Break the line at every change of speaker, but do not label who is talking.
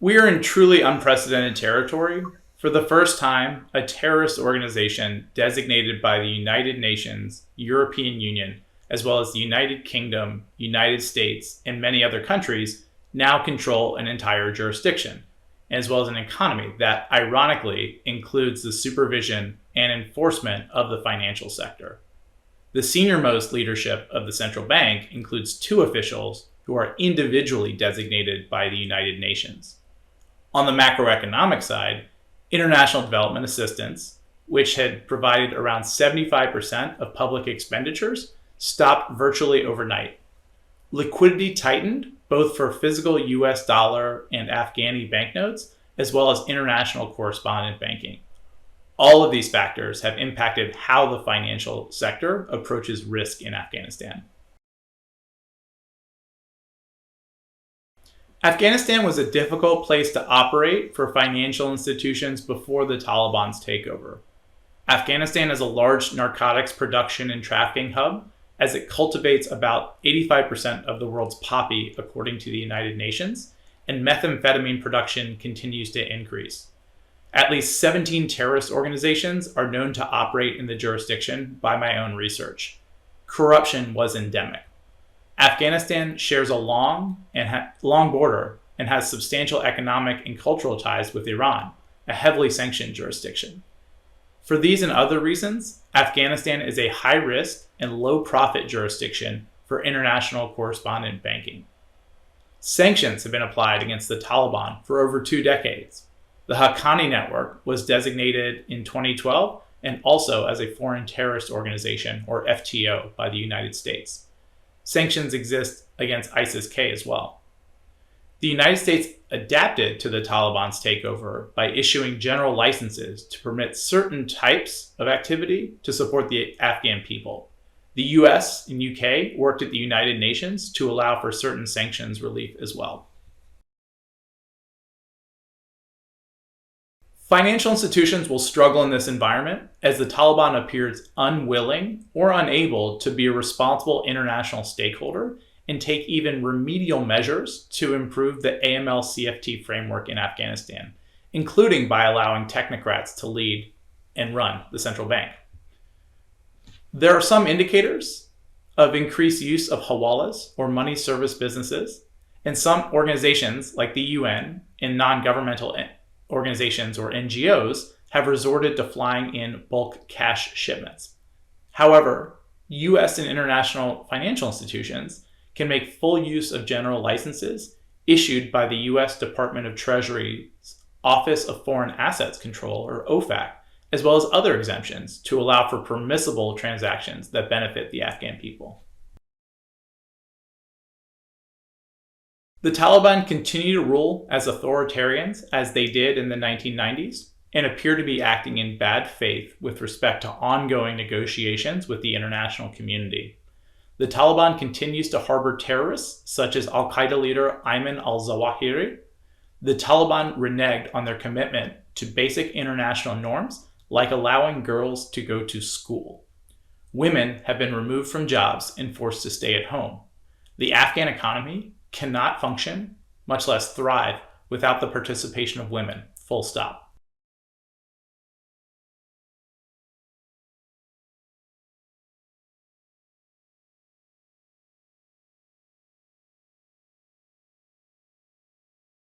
We are in truly unprecedented territory. For the first time, a terrorist organization designated by the United Nations, European Union, as well as the United Kingdom, United States, and many other countries now control an entire jurisdiction, as well as an economy that, ironically, includes the supervision and enforcement of the financial sector. The senior-most leadership of the central bank includes 2 officials who are individually designated by the United Nations. On the macroeconomic side, international development assistance, which had provided around 75% of public expenditures, stopped virtually overnight. Liquidity tightened, both for physical US dollar and Afghani banknotes, as well as international correspondent banking. All of these factors have impacted how the financial sector approaches risk in Afghanistan. Afghanistan was a difficult place to operate for financial institutions before the Taliban's takeover. Afghanistan is a large narcotics production and trafficking hub, as it cultivates about 85% of the world's poppy, according to the United Nations, and methamphetamine production continues to increase. At least 17 terrorist organizations are known to operate in the jurisdiction by my own research. Corruption was endemic. Afghanistan shares a long border and has substantial economic and cultural ties with Iran, a heavily sanctioned jurisdiction. For these and other reasons, Afghanistan is a high-risk and low-profit jurisdiction for international correspondent banking. Sanctions have been applied against the Taliban for over 2 decades. The Haqqani network was designated in 2012 and also as a foreign terrorist organization, or FTO, by the United States. Sanctions exist against ISIS-K as well. The United States adapted to the Taliban's takeover by issuing general licenses to permit certain types of activity to support the Afghan people. The US and UK worked at the United Nations to allow for certain sanctions relief as well. Financial institutions will struggle in this environment as the Taliban appears unwilling or unable to be a responsible international stakeholder and take even remedial measures to improve the AML-CFT framework in Afghanistan, including by allowing technocrats to lead and run the central bank. There are some indicators of increased use of hawalas, or money service businesses, and some organizations like the UN and non-governmental organizations, or NGOs, have resorted to flying in bulk cash shipments. However, US and international financial institutions can make full use of general licenses issued by the US Department of Treasury's Office of Foreign Assets Control, or OFAC, as well as other exemptions to allow for permissible transactions that benefit the Afghan people. The Taliban continue to rule as authoritarians as they did in the 1990s and appear to be acting in bad faith with respect to ongoing negotiations with the international community. The Taliban continues to harbor terrorists such as al-Qaeda leader Ayman al-Zawahiri. The Taliban reneged on their commitment to basic international norms, like allowing girls to go to school. Women have been removed from jobs and forced to stay at home. The Afghan economy cannot function, much less thrive, without the participation of women, full stop.